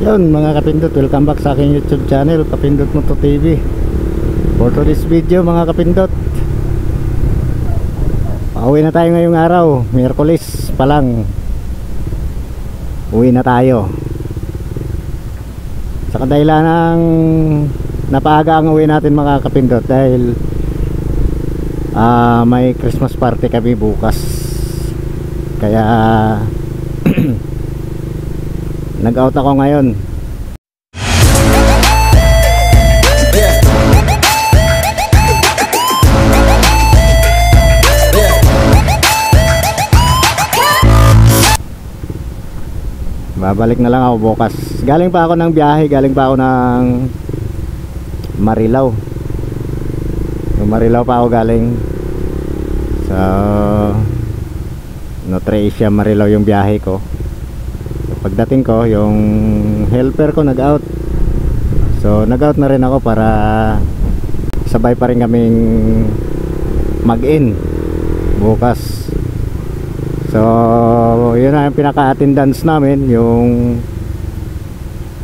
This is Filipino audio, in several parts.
Yun mga kapindot, welcome back sa aking YouTube channel, Kapindot Moto TV. For today's video mga kapindot, pauwi na tayo ngayong araw, Miyerkules pa lang. Uwi na tayo. Sa kadahilan ng napaaga ang uwi natin mga kapindot, dahil may Christmas party kami bukas. Kaya nag-out ako ngayon. Babalik na lang ako bukas. Galing pa ako ng biyahe, galing pa ako ng Marilao. Yung Marilao pa ako galing. So Nutricia Marilao yung biyahe ko. Pagdating ko, yung helper ko nag-out. So nag-out na rin ako para sabay pa rin kaming mag-in bukas. So yun na yung pinaka-attendance namin, yung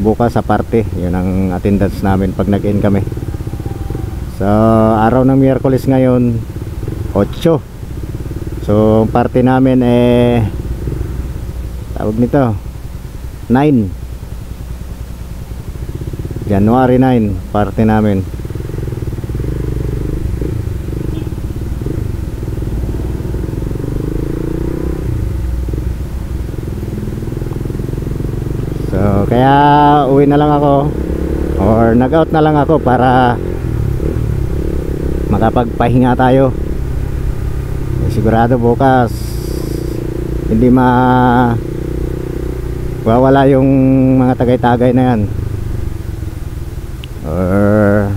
bukas sa party. Yun ang attendance namin pag nag-in kami. So araw ng Miyerkules ngayon, 8. So party namin tawag nito 9 January 9 party namin. So kaya uwi na lang ako, or nag-out na lang ako para makapagpahinga tayo. Sigurado bukas hindi wawala yung mga tagay-tagay na yan, or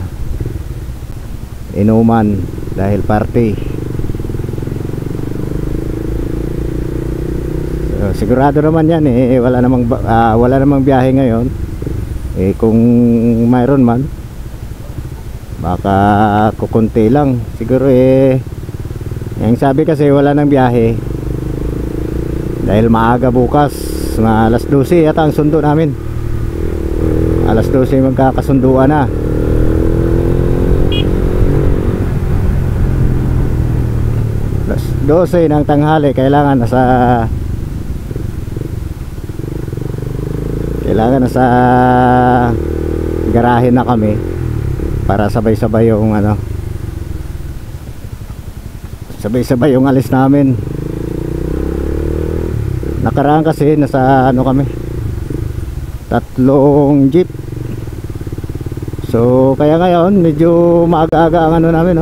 inuman dahil party. So, sigurado naman yan wala namang biyahe ngayon. Kung mayroon man, baka kukunti lang siguro. Yung sabi kasi wala nang biyahe dahil maaga bukas, alas 12 yata ang sundo namin. Alas 12 magkakasunduan na. Alas 12 ng tanghali kailangan nasa garahe na kami para sabay-sabay yung sabay-sabay yung alis namin. Nakaraan kasi nasa kami, 3 jeep. So kaya ngayon medyo maaga-aga ang namin,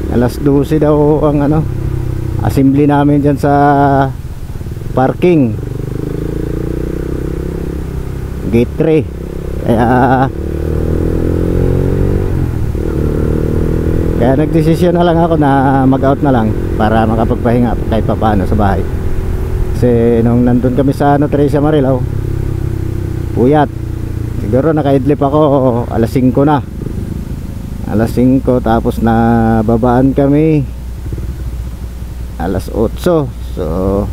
alas 12 daw ang assembly namin dyan sa parking gate 3. Kaya nagdesisyon na lang ako na mag-out na lang para makapagpahinga kahit pa paano sa bahay. Kasi nung nandun kami sa Nutricia Marilao, puyat. Siguro naka-idlip ako alas 5 na. Alas 5, tapos na babaan kami alas 8. So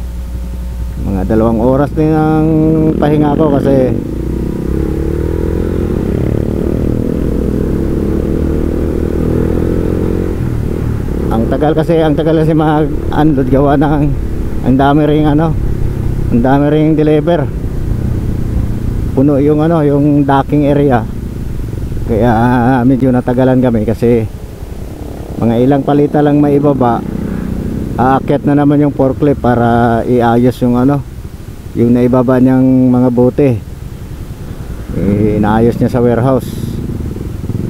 mga 2 oras din ang pahinga ko kasi ang tagal kasi mag-unload, gawa ng ang dami ring deliver. Puno yung yung docking area. Kaya medyo natagalan kami kasi mga ilang palita lang maibaba. Aakyat na naman yung forklift para iayos yung yung naibaba niyang mga bote. Inaayos niya sa warehouse.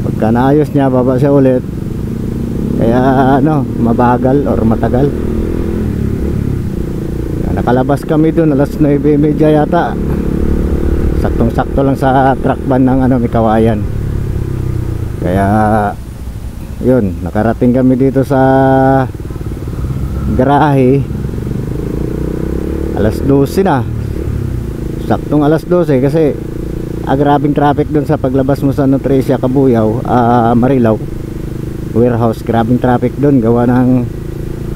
Pagka naayos niya, baba siya ulit. Kaya mabagal or matagal. Nakalabas kami dun alas 9:30 yata. Saktong-sakto lang sa truck ban ng may kawayan. Kaya yun, nakarating kami dito sa garahe alas 12 na. Saktong alas 12 kasi grabing traffic dun sa paglabas mo sa Nutricia Cabuyao, Marilao warehouse. Grabing traffic dun, gawa ng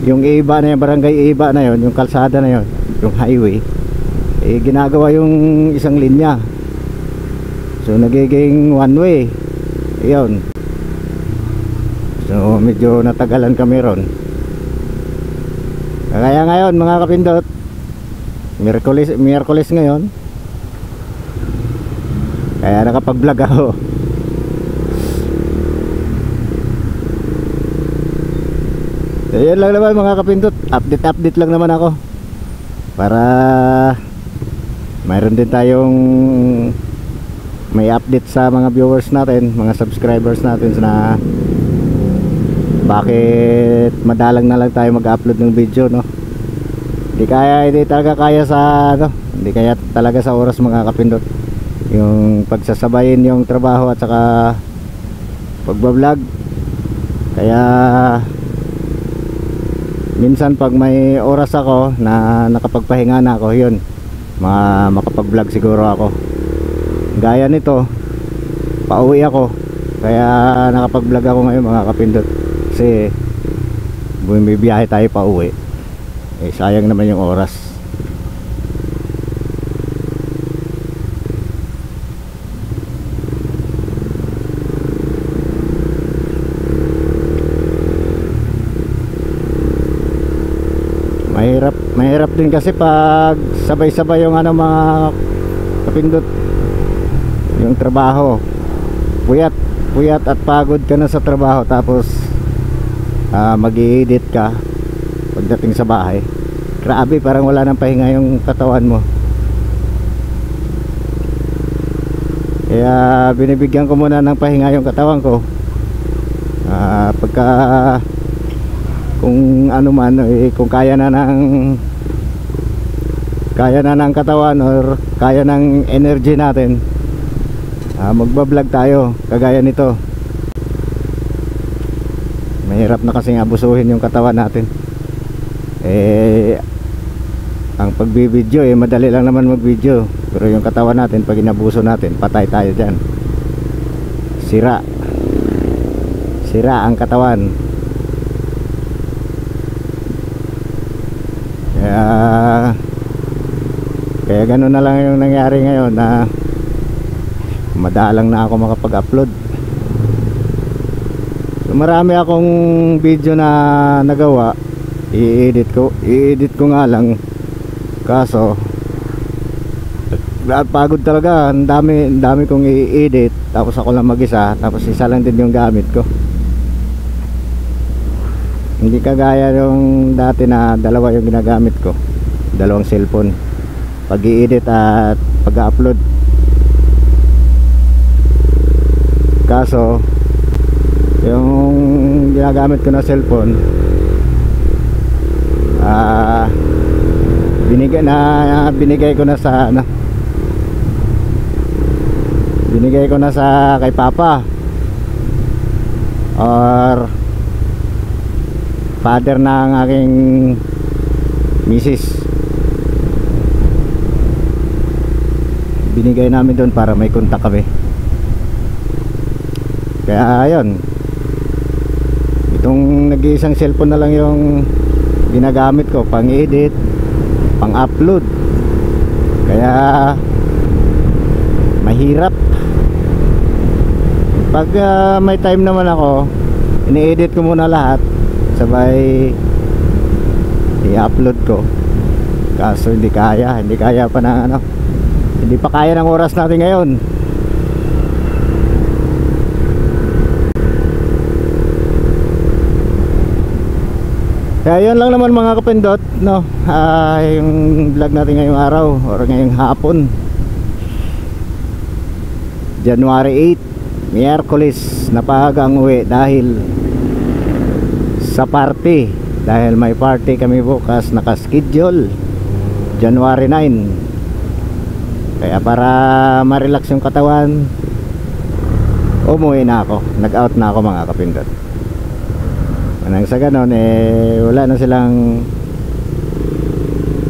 yung iba na yung barangay iba na yon, yung kalsada na yon, yung highway, ginagawa yung isang linya, so nagiging one way. Yun, so medyo natagalan kami ron. Kaya ngayon mga kapindot, Miyerkules ngayon, kaya nakapag vlog ako. So yun lang naman mga kapindot, update lang naman ako para mayroon din tayong may update sa mga viewers natin, mga subscribers natin, na bakit madalang na lang tayo mag-upload ng video, no? Hindi talaga kaya sa hindi kaya talaga sa oras mga kapindot, yung pagsasabayin yung trabaho at saka pagbablog. Kaya minsan pag may oras ako na nakapagpahinga na ako, yun, makapag-vlog siguro ako. Gaya nito, pauwi ako, kaya nakapag-vlog ako ngayon mga kapindot, kasi bumibiyahe tayo pauwi. Sayang naman yung oras. Mahirap din kasi pag sabay-sabay yung mga kapindot, yung trabaho. Puyat at pagod ka na sa trabaho, tapos mag-i-edit ka pagdating sa bahay. Grabe, parang wala nang pahinga yung katawan mo. Kaya binibigyan ko muna ng pahinga yung katawan ko. Pagka kung ano man, kung kaya na ng katawan or kaya ng energy natin, magbablog tayo kagaya nito. Mahirap na kasing abusuhin yung katawan natin. Ang pagbibideo, madali lang naman magvideo, pero yung katawan natin, pag inabuso natin, patay tayo dyan. Sira ang katawan. Kaya ganun na lang yung nangyari ngayon, na madalang na ako makapag-upload. So, marami akong video na nagawa, i-edit ko nga lang, kaso pagod talaga. Ang dami kong i-edit, tapos ako lang mag-isa, tapos isa lang din yung gamit ko. Hindi kagaya yung dati na dalawa yung ginagamit ko, dalawang cellphone, pag i-edit at pag-upload. Kaso yung ginagamit ko na cellphone, binigay ko na sa kay Papa or father ng aking misis. Binigay namin doon para may kontak kami. Kaya ayun, itong nag-iisang cellphone na lang yung ginagamit ko pang edit, pang upload. Kaya mahirap. Pag may time naman ako, ini-edit ko muna lahat, sabay i-upload ko. Kaso hindi kaya pa ng hindi pa kaya ng oras natin ngayon. Kaya yun lang naman mga kapindot, no? Yung vlog natin ngayong araw or ngayong hapon, January 8, Miyerkules, napagang uwi dahil sa party. Dahil may party kami bukas, nakaschedule January 9. Kaya para ma-relax yung katawan, umuwi na ako, nag-out na ako mga kapindot. Nang sa ganon, wala na silang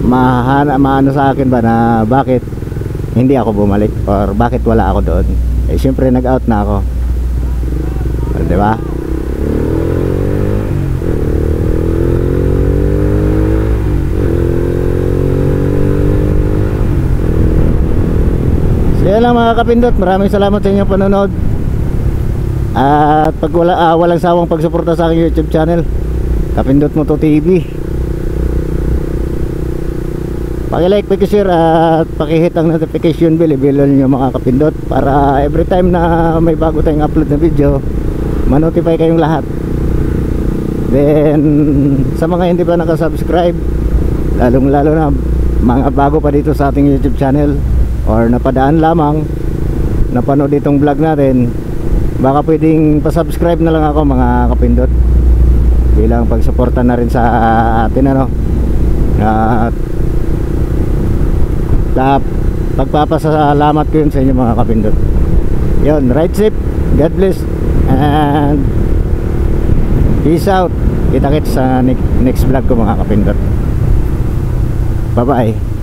maano sa akin ba na bakit hindi ako bumalik or bakit wala ako doon. Siyempre nag-out na ako, di ba? So yan lang mga kapindot, maraming salamat sa inyong panonood. At pag walang sawang pagsuporta sa aking YouTube channel, Kapindot Moto TV. Paki-like, paki-share at paki-hit ang notification bell, i-bell nyo mga kapindot, para every time na may bago tayong upload na video, ma-notify kayong lahat. Then sa mga hindi pa nakasubscribe, lalong lalo na mga bago pa dito sa ating YouTube channel, or napadaan lamang napanood itong vlog natin, baka pwedeng pasubscribe na lang ako mga kapindot, bilang pagsuporta na rin sa atin, ano. At pagpapasalamat ko yun sa inyo mga kapindot. Yun, ride safe, God bless, and peace out. Kita-kits sa next vlog ko mga kapindot. Bye bye.